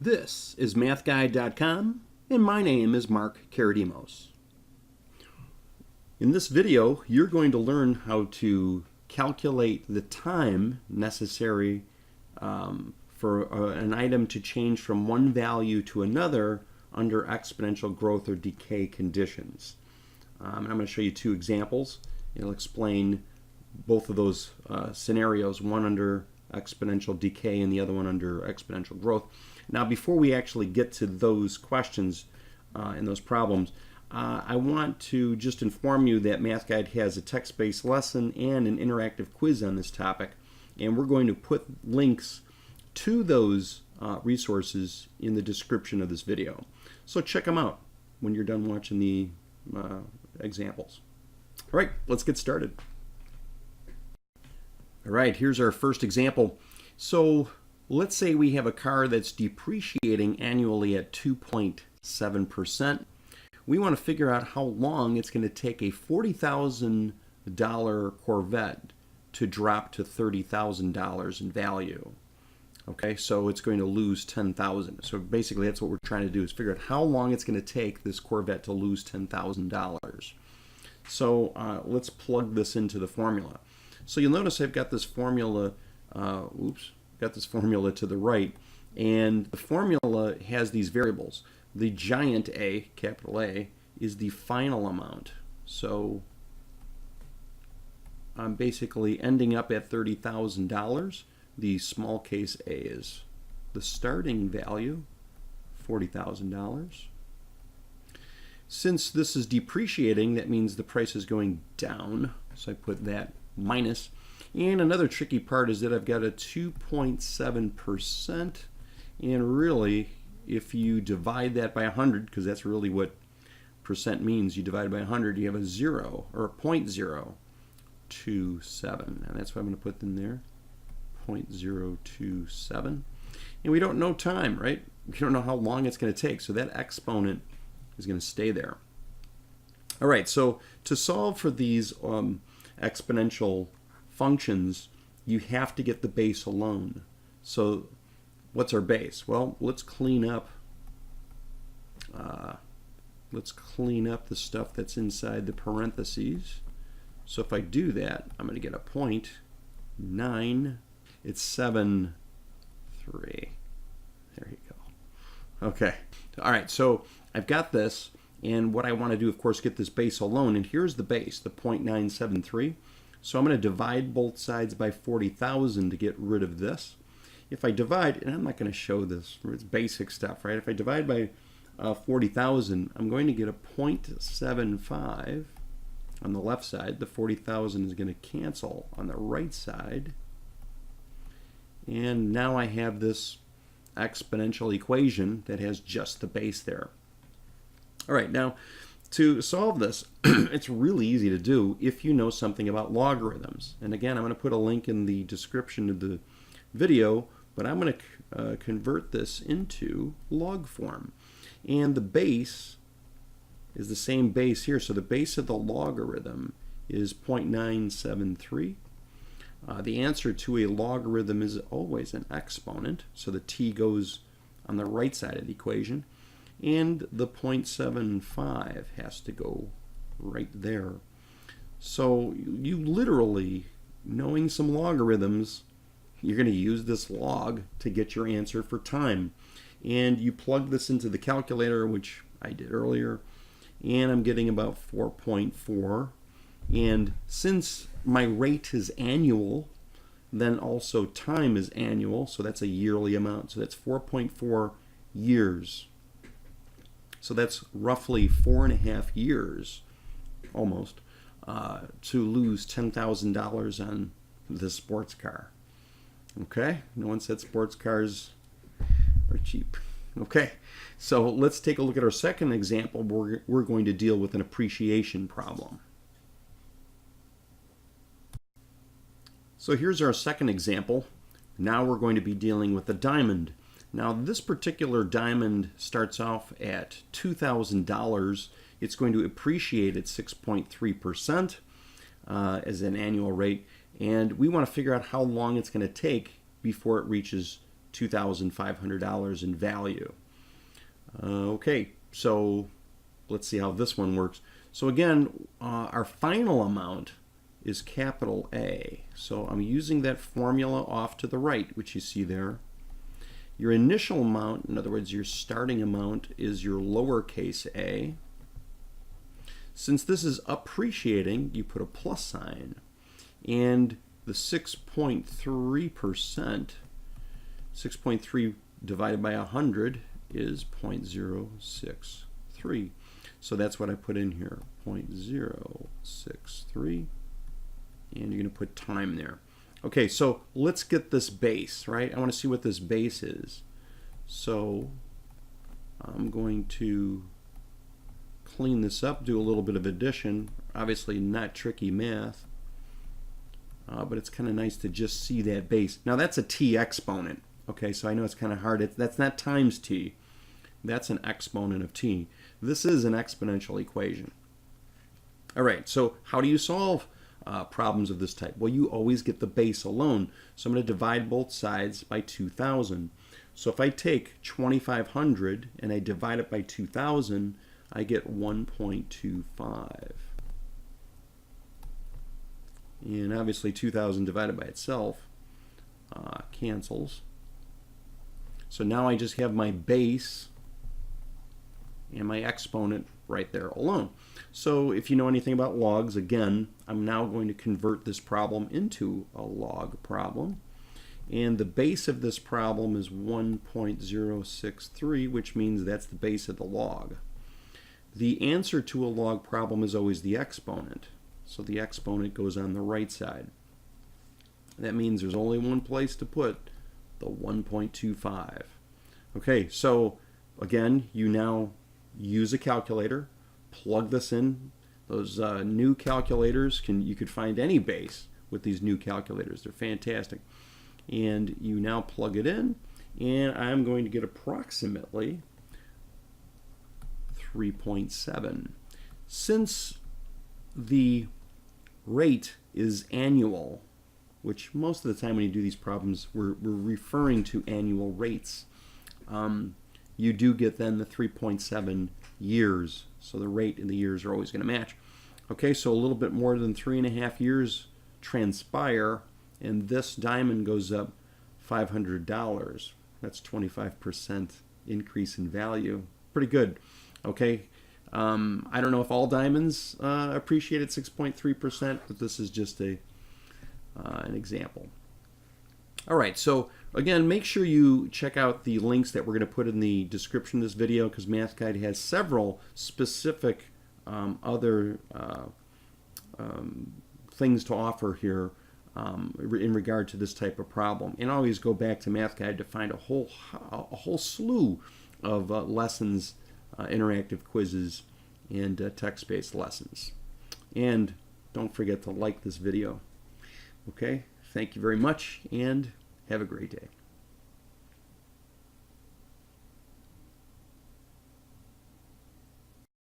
This is MATHguide.com, and my name is Mark Karadimos. In this video, you're going to learn how to calculate the time necessary for an item to change from one value to another under exponential growth or decay conditions. I'm going to show you two examples. It'll explain both of those scenarios, one under exponential decay and the other one under exponential growth. Now, before we actually get to those questions and those problems, I want to just inform you that MathGuide has a text-based lesson and an interactive quiz on this topic, and we're going to put links to those resources in the description of this video. So check them out when you're done watching the examples. All right, let's get started. All right, here's our first example. So let's say we have a car that's depreciating annually at 2.7%. We want to figure out how long it's going to take a $40,000 Corvette to drop to $30,000 in value. Okay, so it's going to lose $10,000. So basically that's what we're trying to do, is figure out how long it's going to take this Corvette to lose $10,000. So let's plug this into the formula. So you'll notice I've got this formula, to the right, and the formula has these variables. The giant A, capital A, is the final amount. So I'm basically ending up at $30,000. The small case A is the starting value, $40,000. Since this is depreciating, that means the price is going down. So I put that minus. And another tricky part is that I've got a 2.7%, and really if you divide that by 100, because that's really what percent means, you divide it by 100, you have a 0 or a 0.027, and that's what I'm going to put in there, 0.027. And we don't know time, right? We don't know how long it's going to take, so that exponent is going to stay there. All right, so to solve for these exponential functions, you have to get the base alone. So what's our base? Well, let's clean up the stuff that's inside the parentheses. So if I do that, I'm going to get a 0.9. It's 7.3. There you go. Okay. All right, so I've got this, and what I want to do, of course, get this base alone, and here's the base, the 0.973. So I'm going to divide both sides by 40,000 to get rid of this. If I divide, and I'm not going to show this, it's basic stuff, right? If I divide by 40,000, I'm going to get a 0.75 on the left side. The 40,000 is going to cancel on the right side. And now I have this exponential equation that has just the base there. All right, now to solve this, it's really easy to do if you know something about logarithms. And again, I'm going to put a link in the description of the video, but I'm going to convert this into log form. And the base is the same base here. So the base of the logarithm is 0.973. The answer to a logarithm is always an exponent. So the t goes on the right side of the equation. And the 0.75 has to go right there. So you literally, knowing some logarithms, you're going to use this log to get your answer for time. And you plug this into the calculator, which I did earlier, and I'm getting about 4.4. And since my rate is annual, then also time is annual, so that's a yearly amount. So that's 4.4 years. So that's roughly 4.5 years, almost, to lose $10,000 on this sports car. Okay, no one said sports cars are cheap. Okay, so let's take a look at our second example where we're going to deal with an appreciation problem. So here's our second example. Now we're going to be dealing with a diamond. Now this particular diamond starts off at $2,000. It's going to appreciate at 6.3% as an annual rate, and we want to figure out how long it's going to take before it reaches $2,500 in value. Okay, so let's see how this one works. So again, our final amount is capital A. So I'm using that formula off to the right, which you see there. Your initial amount, in other words, your starting amount, is your lowercase a. Since this is appreciating, you put a plus sign. And the 6.3%, 6.3 divided by 100 is 0.063. So that's what I put in here, 0.063. And you're going to put time there. Okay, so let's get this base, right? I want to see what this base is. So I'm going to clean this up, do a little bit of addition. Obviously not tricky math, but it's kind of nice to just see that base. Now that's a t exponent. Okay, so I know it's kind of hard. That's not times t. That's an exponent of t. This is an exponential equation. All right, so how do you solve problems of this type? Well, you always get the base alone. So I'm going to divide both sides by 2,000. So if I take 2,500 and I divide it by 2,000, I get 1.25. And obviously 2,000 divided by itself cancels. So now I just have my base and my exponent right there alone. So if you know anything about logs, again, I'm now going to convert this problem into a log problem. And the base of this problem is 1.063, which means that's the base of the log. The answer to a log problem is always the exponent. So the exponent goes on the right side. That means there's only one place to put the 1.25. Okay, so again, you now use a calculator, plug this in. Those new calculators, you could find any base with these new calculators. They're fantastic. And you now plug it in, and I'm going to get approximately 3.7. Since the rate is annual, which most of the time when you do these problems, we're referring to annual rates, you do get then the 3.7 years. So the rate and the years are always going to match. Okay, so a little bit more than 3.5 years transpire, and this diamond goes up $500. That's 25% increase in value. Pretty good. Okay, I don't know if all diamonds appreciate at 6.3%, but this is just an example. All right, so again, make sure you check out the links that we're going to put in the description of this video, because MathGuide has several specific other things to offer here in regard to this type of problem. And always go back to MathGuide to find a whole slew of lessons, interactive quizzes, and text-based lessons. And don't forget to like this video. Okay, thank you very much, and have a great day.